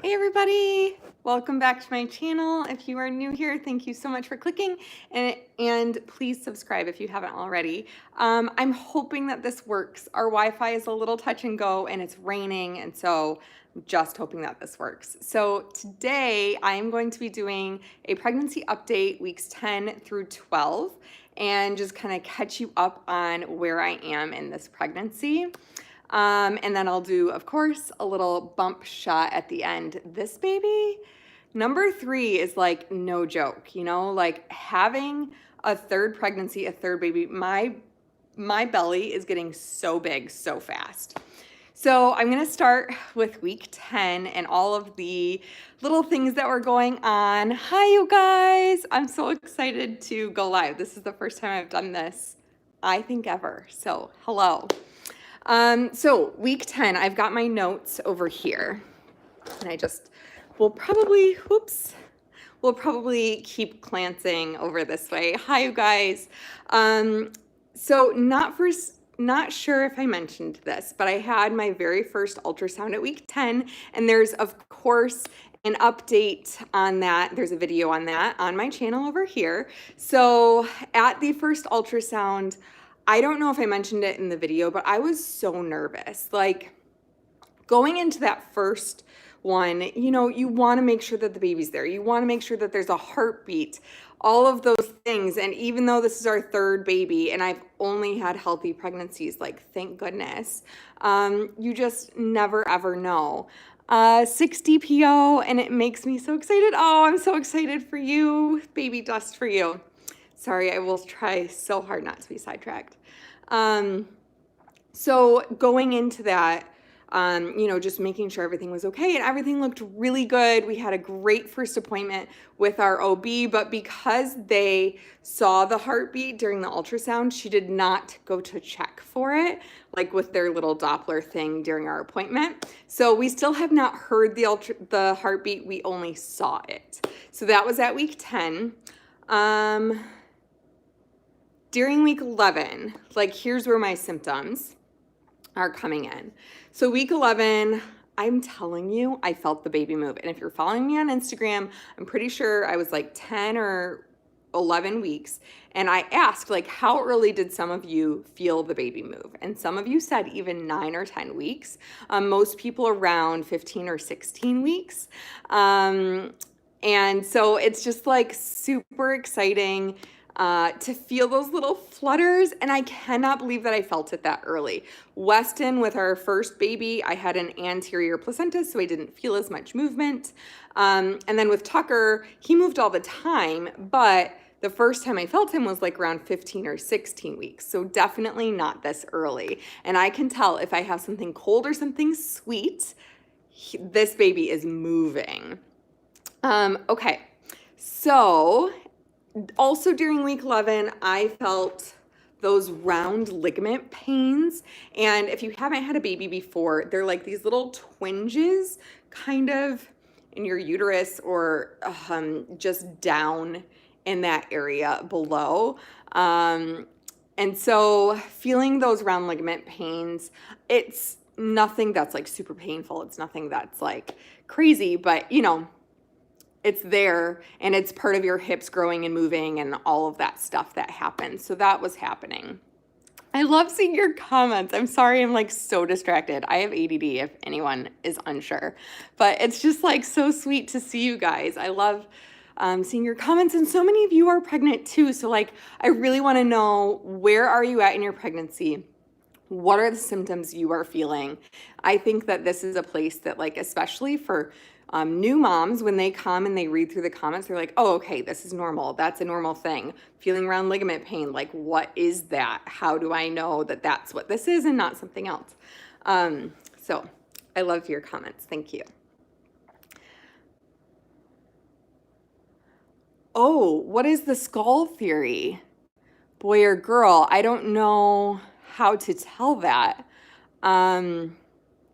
Hey everybody, welcome back to my channel. If you are new here, thank you so much for clicking and please subscribe if you haven't already. I'm hoping that this works. Our Wi-Fi is a little touch and go and it's raining, and so I'm just hoping that this works. So today I am going to be doing a pregnancy update weeks 10 through 12 and just kind of catch you up on where I am in this pregnancy. And then I'll do, of course, a little bump shot at the end. This baby, number 3 is like no joke, you know, like having a third pregnancy, a third baby. My belly is getting so big so fast. So I'm gonna start with week 10 and all of the little things that were going on. Hi, you guys. I'm so excited to go live. This is the first time I've done this, I think, ever. So hello. So week 10, I've got my notes over here, and we'll probably keep glancing over this way. Hi, you guys. So not sure if I mentioned this, but I had my very first ultrasound at week 10, and there's, of course, an update on that. There's a video on that on my channel over here. So at the first ultrasound, I don't know if I mentioned it in the video, but I was so nervous. Like going into that first one, you know, you want to make sure that the baby's there. You want to make sure that there's a heartbeat, all of those things. And even though this is our third baby and I've only had healthy pregnancies, like thank goodness, you just never ever know. 60 PO, and it makes me so excited. Oh, I'm so excited for you, baby dust for you. Sorry, I will try so hard not to be sidetracked. So going into that, you know, just making sure everything was okay, and everything looked really good. We had a great first appointment with our OB, but because they saw the heartbeat during the ultrasound, she did not go to check for it, like with their little Doppler thing during our appointment. So we still have not heard the heartbeat, we only saw it. So that was at week 10. During week 11, like here's where my symptoms are coming in. So week 11, I'm telling you, I felt the baby move. And if you're following me on Instagram, I'm pretty sure I was like 10 or 11 weeks. And I asked, like, how early did some of you feel the baby move? And some of you said even 9 or 10 weeks. Most people around 15 or 16 weeks. And so it's just like super exciting to feel those little flutters, and I cannot believe that I felt it that early. Weston, with our first baby, I had an anterior placenta, so I didn't feel as much movement. And then with Tucker, he moved all the time, but the first time I felt him was like around 15 or 16 weeks, so definitely not this early. And I can tell if I have something cold or something sweet, this baby is moving. Okay, so also during week 11, I felt those round ligament pains. And if you haven't had a baby before, they're like these little twinges kind of in your uterus or just down in that area below. And so feeling those round ligament pains, it's nothing that's like super painful. It's nothing that's like crazy, but you know, it's there, and it's part of your hips growing and moving and all of that stuff that happens. So that was happening. I love seeing your comments. I'm sorry, I'm like so distracted. I have ADD if anyone is unsure, but it's just like so sweet to see you guys. I love seeing your comments, and so many of you are pregnant too. So like, I really want to know, where are you at in your pregnancy? What are the symptoms you are feeling? I think that this is a place that, like, especially for new moms, when they come and they read through the comments, they're like, oh, okay, this is normal. That's a normal thing. Feeling around ligament pain, like, what is that? How do I know that that's what this is and not something else? So I love your comments. Thank you. Oh, what is the skull theory? Boy or girl? I don't know how to tell that.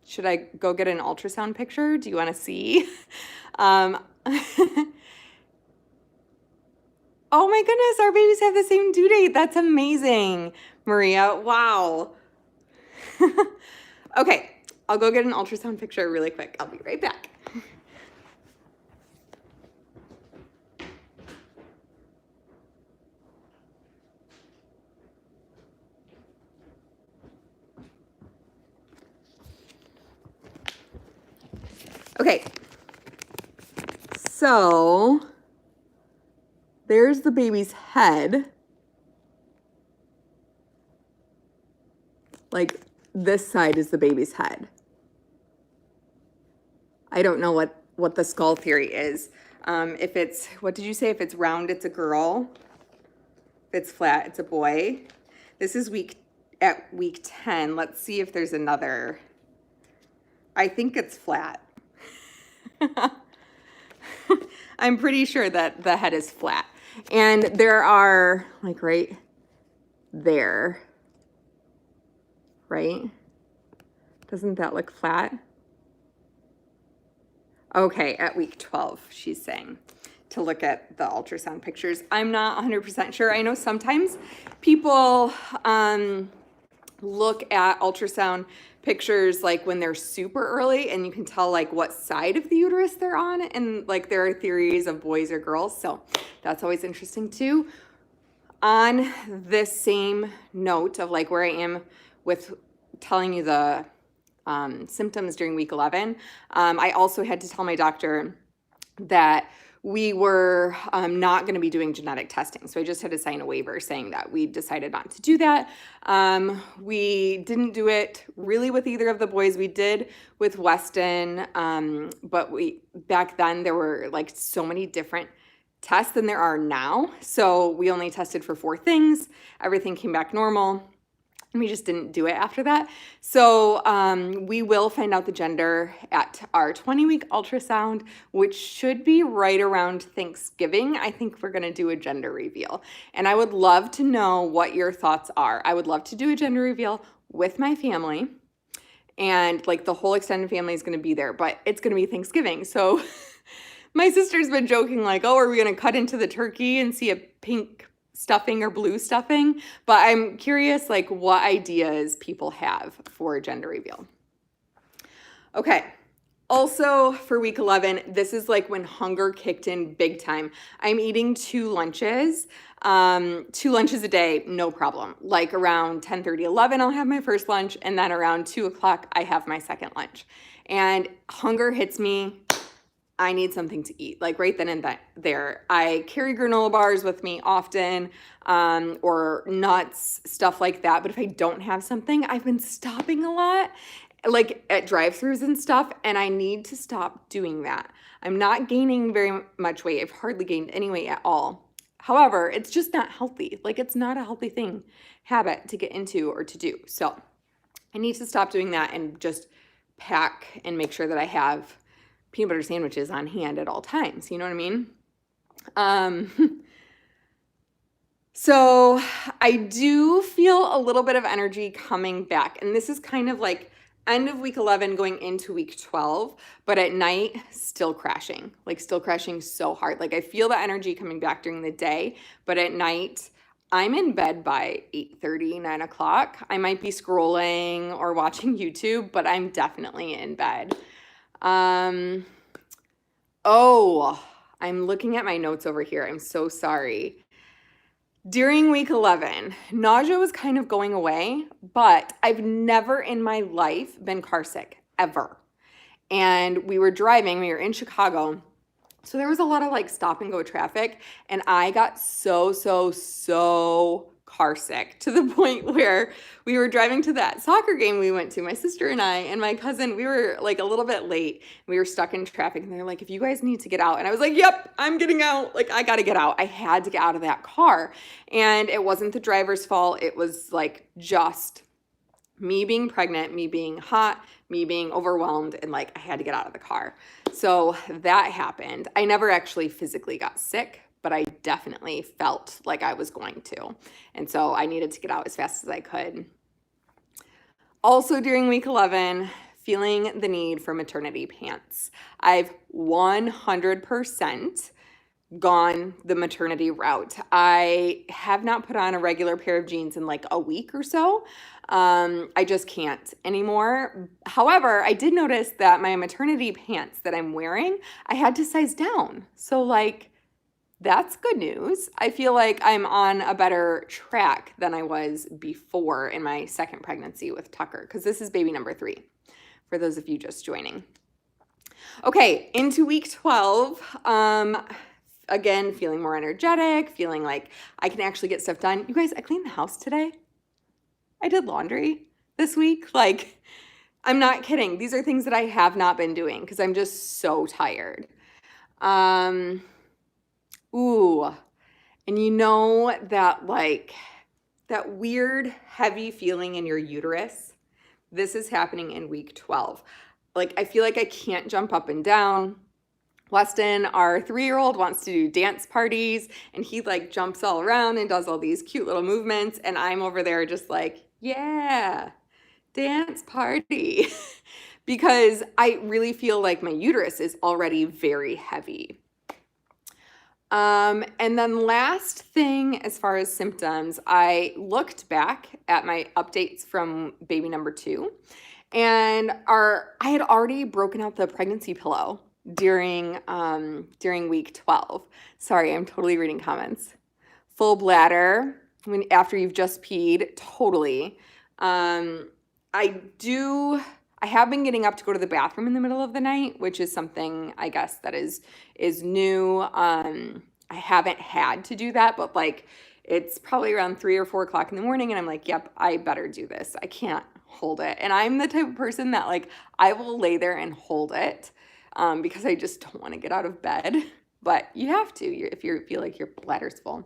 Should I go get an ultrasound picture? Do you want to see? Oh my goodness, our babies have the same due date. That's amazing, Maria. Wow. Okay, I'll go get an ultrasound picture really quick. I'll be right back. Okay, so there's the baby's head. Like this side is the baby's head. I don't know what the skull theory is. If it's, what did you say? If it's round, it's a girl. If it's flat, it's a boy. This is at week 10. Let's see if there's another. I think it's flat. I'm pretty sure that the head is flat. And there are, like right there, right? Doesn't that look flat? Okay, at week 12, she's saying, to look at the ultrasound pictures. I'm not 100% sure. I know sometimes people look at ultrasound pictures like when they're super early and you can tell like what side of the uterus they're on, and like there are theories of boys or girls, so that's always interesting too. On this same note of like where I am with telling you the symptoms during week 11, I also had to tell my doctor that we were not going to be doing genetic testing. So I just had to sign a waiver saying that we decided not to do that. We didn't do it really with either of the boys. We did with Weston, but back then there were like so many different tests than there are now. So we only tested for 4 things. Everything came back normal. And we just didn't do it after that. So we will find out the gender at our 20-week ultrasound, which should be right around Thanksgiving. I think we're gonna do a gender reveal. And I would love to know what your thoughts are. I would love to do a gender reveal with my family, and like the whole extended family is gonna be there, but it's gonna be Thanksgiving. So my sister's been joking like, oh, are we gonna cut into the turkey and see a pink stuffing or blue stuffing? But I'm curious like what ideas people have for a gender reveal. Okay, also for week 11, this is like when hunger kicked in big time. I'm eating 2 lunches, 2 lunches a day, no problem. Like around 10:30, 11, I'll have my first lunch, and then around 2 o'clock, I have my second lunch. And hunger hits me. I need something to eat, like right then and there. I carry granola bars with me often, or nuts, stuff like that. But if I don't have something, I've been stopping a lot, like at drive-thrus and stuff, and I need to stop doing that. I'm not gaining very much weight. I've hardly gained any weight at all. However, it's just not healthy. Like it's not a healthy habit to get into or to do. So I need to stop doing that and just pack and make sure that I have peanut butter sandwiches on hand at all times. You know what I mean? So I do feel a little bit of energy coming back. And this is kind of like end of week 11 going into week 12, but at night still crashing so hard. Like I feel the energy coming back during the day, but at night I'm in bed by 8:30, 9 o'clock. I might be scrolling or watching YouTube, but I'm definitely in bed. Oh, I'm looking at my notes over here. I'm so sorry. During week 11, nausea was kind of going away, but I've never in my life been car sick, ever. And we were in Chicago, so there was a lot of like stop and go traffic, and I got so car sick to the point where we were driving to that soccer game we went to, my sister and I and my cousin. We were like a little bit late. We were stuck in traffic, and they're like, if you guys need to get out. And I was like, yep, I'm getting out. Like I gotta get out. I had to get out of that car. And it wasn't the driver's fault. It was like just me being pregnant, me being hot, me being overwhelmed, and like I had to get out of the car. So that happened. I never actually physically got sick, but I definitely felt like I was going to. And so I needed to get out as fast as I could. Also during week 11, feeling the need for maternity pants. I've 100% gone the maternity route. I have not put on a regular pair of jeans in like a week or so. I just can't anymore. However, I did notice that my maternity pants that I'm wearing, I had to size down. So like, that's good news. I feel like I'm on a better track than I was before in my second pregnancy with Tucker, because this is baby number 3, for those of you just joining. Okay, into week 12. Again, feeling more energetic, feeling like I can actually get stuff done. You guys, I cleaned the house today. I did laundry this week. Like, I'm not kidding. These are things that I have not been doing because I'm just so tired. Ooh, and you know that like that weird heavy feeling in your uterus? This is happening in week 12. Like, I feel like I can't jump up and down. Weston, our 3-year-old, wants to do dance parties, and he like jumps all around and does all these cute little movements, and I'm over there just like, yeah, dance party. Because I really feel like my uterus is already very heavy. And then last thing, as far as symptoms, I looked back at my updates from baby number 2, and I had already broken out the pregnancy pillow during week 12. Sorry, I'm totally reading comments. Full bladder after you've just peed, totally. I have been getting up to go to the bathroom in the middle of the night, which is something I guess that is new. I haven't had to do that, but like it's probably around 3 or 4 o'clock in the morning, and I'm like, yep, I better do this. I can't hold it. And I'm the type of person that like I will lay there and hold it because I just don't want to get out of bed. But you have to if you feel like your bladder's full.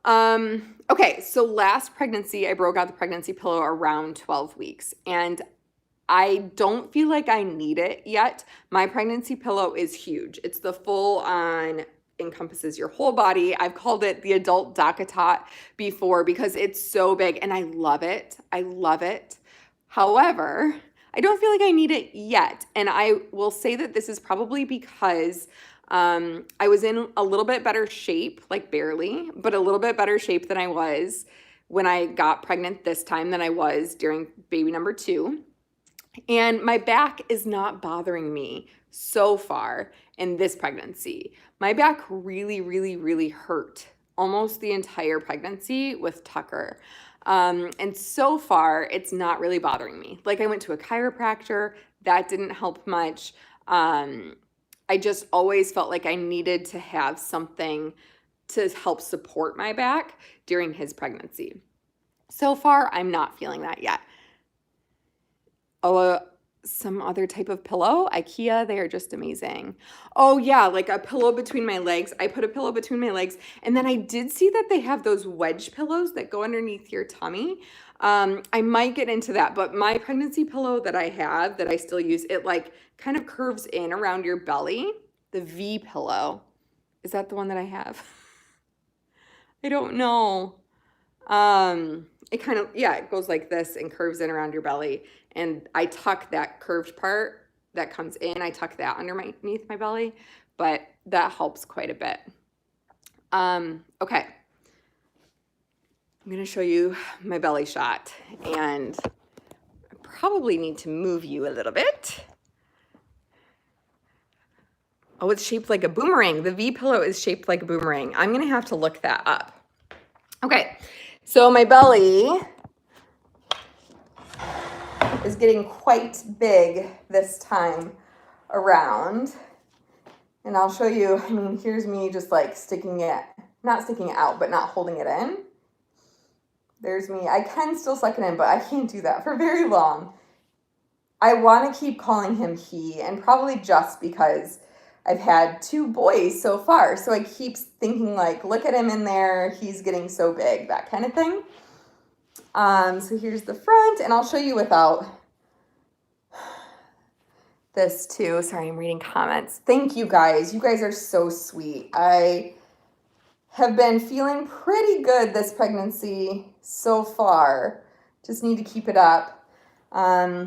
Okay, so last pregnancy, I broke out the pregnancy pillow around 12 weeks, and I don't feel like I need it yet. My pregnancy pillow is huge. It's the full on, encompasses your whole body. I've called it the adult DockATot before because it's so big, and I love it. I love it. However, I don't feel like I need it yet, and I will say that this is probably because I was in a little bit better shape, like barely, but a little bit better shape than I was when I got pregnant this time than I was during baby number 2. And my back is not bothering me so far in this pregnancy. My back really, really, really hurt almost the entire pregnancy with Tucker. And so far, it's not really bothering me. Like, I went to a chiropractor. That didn't help much. I just always felt like I needed to have something to help support my back during his pregnancy. So far, I'm not feeling that yet. Oh, some other type of pillow, IKEA, they are just amazing. Oh yeah, like a pillow between my legs. I put a pillow between my legs, and then I did see that they have those wedge pillows that go underneath your tummy. I might get into that, but my pregnancy pillow that I have, that I still use, it like kind of curves in around your belly. The V pillow. Is that the one that I have? I don't know. It kind of, yeah, it goes like this and curves in around your belly. And I tuck that curved part that comes in, I tuck that underneath my belly, but that helps quite a bit. Okay. I'm going to show you my belly shot, and I probably need to move you a little bit. Oh, it's shaped like a boomerang. The V pillow is shaped like a boomerang. I'm going to have to look that up. Okay, so my belly is getting quite big this time around. And I'll show you, I mean, here's me just like sticking it, not sticking it out, but not holding it in. There's me. I can still suck it in, but I can't do that for very long. I want to keep calling him he, and probably just because I've had 2 boys so far. So I keep thinking like, look at him in there. He's getting so big, that kind of thing. So here's the front, and I'll show you without this too. Sorry, I'm reading comments. Thank you guys. You guys are so sweet. I have been feeling pretty good this pregnancy so far. Just need to keep it up. I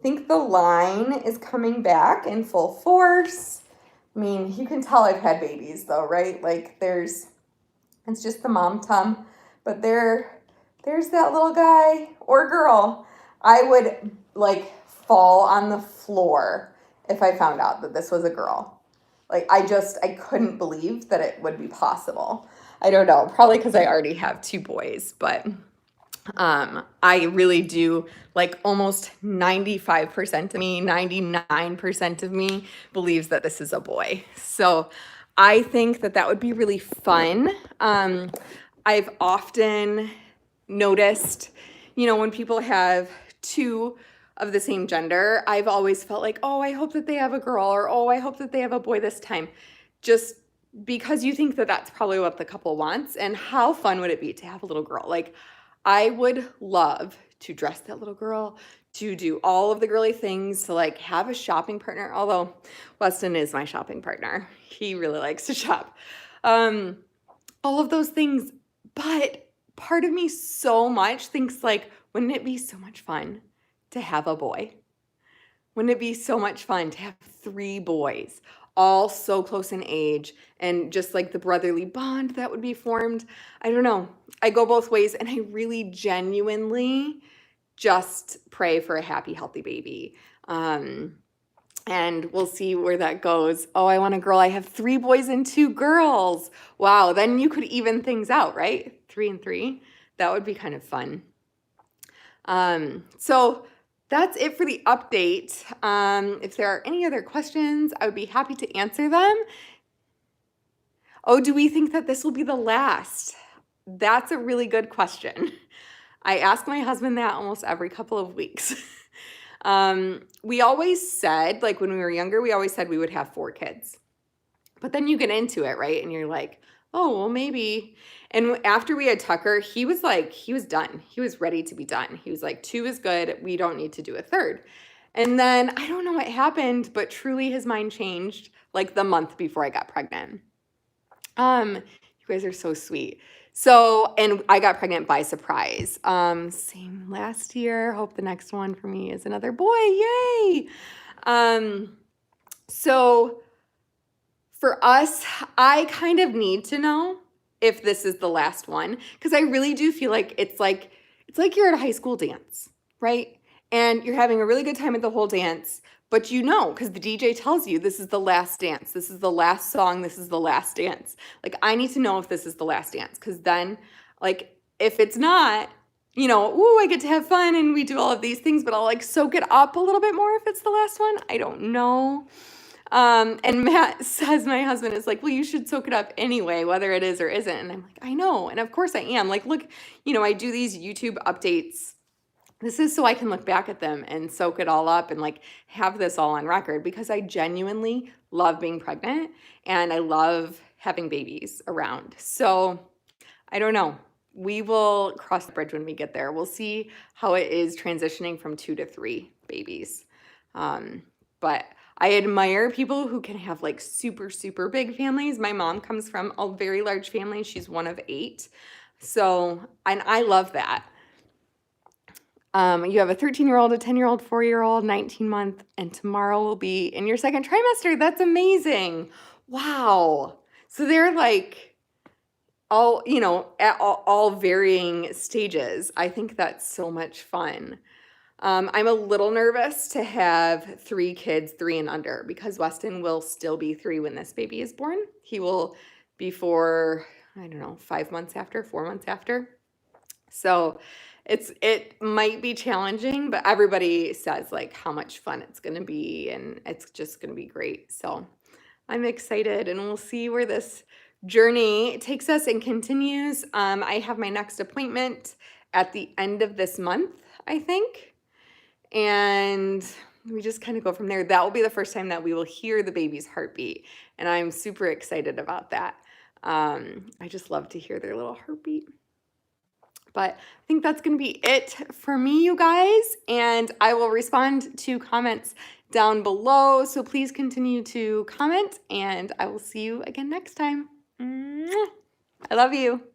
think the line is coming back in full force. I mean, you can tell I've had babies though, right? Like it's just the mom tum, but there's that little guy or girl. I would like fall on the floor if I found out that this was a girl. Like, I couldn't believe that it would be possible. I don't know, probably because I already have 2 boys, but I really do, like almost 95% of me, 99% of me believes that this is a boy. So I think that that would be really fun. I've often noticed, when people have two of the same gender, I've always felt like, oh, I hope that they have a girl, or oh, I hope that they have a boy this time. Just because you think that that's probably what the couple wants. And how fun would it be to have a little girl? Like, I would love to dress that little girl, to do all of the girly things, to like have a shopping partner. Although Weston is my shopping partner. He really likes to shop. All of those things. But part of me so much thinks like, wouldn't it be so much fun to have a boy? Wouldn't it be so much fun to have 3 boys, all so close in age, and just like the brotherly bond that would be formed? I don't know. I go both ways, and I really genuinely just pray for a happy, healthy baby. And we'll see where that goes. Oh, I want a girl. I have 3 boys and 2 girls. Wow, then you could even things out, right? 3 and 3. That would be kind of fun. So that's it for the update. If there are any other questions, I would be happy to answer them. Oh, do we think that this will be the last? That's a really good question. I ask my husband that almost every couple of weeks. We always said, like when we were younger, we always said we would have 4 kids. But then you get into it, right? And you're like, oh, well, maybe. And after we had Tucker, he was done. He was ready to be done. He was like, 2 is good. We don't need to do a 3rd. And then I don't know what happened, but truly his mind changed like the month before I got pregnant. You guys are so sweet. So, and I got pregnant by surprise. Same last year. Hope the next one for me is another boy. Yay. So for us, I kind of need to know if this is the last one, because I really do feel like it's like you're at a high school dance, right? And you're having a really good time at the whole dance, but because the DJ tells you this is the last dance, this is the last song, this is the last dance. Like, I need to know if this is the last dance, because then, like, if it's not, ooh, I get to have fun and we do all of these things, but I'll like soak it up a little bit more if it's the last one. I don't know. And Matt says, my husband is like, well, you should soak it up anyway, whether it is or isn't. And I'm like, I know. And of course I am. Like, look, I do these YouTube updates. This is so I can look back at them and soak it all up and like have this all on record, because I genuinely love being pregnant and I love having babies around. So I don't know. We will cross the bridge when we get there. We'll see how it is transitioning from 2 to 3 babies. But I admire people who can have like super, super big families. My mom comes from a very large family. She's one of 8. So, and I love that. You have a 13-year-old, a 10-year-old, 4-year-old, 19-month, and tomorrow will be in your 2nd trimester. That's amazing. Wow. So they're like all, at all varying stages. I think that's so much fun. I'm a little nervous to have 3 kids, 3 and under, because Weston will still be 3 when this baby is born. He will be 4 months after, 4 months after. So it might be challenging, but everybody says like how much fun it's going to be, and it's just going to be great. So I'm excited, and we'll see where this journey takes us and continues. I have my next appointment at the end of this month, I think. And we just kind of go from there. That will be the first time that we will hear the baby's heartbeat. And I'm super excited about that. I just love to hear their little heartbeat. But I think that's going to be it for me, you guys. And I will respond to comments down below. So please continue to comment, and I will see you again next time. I love you.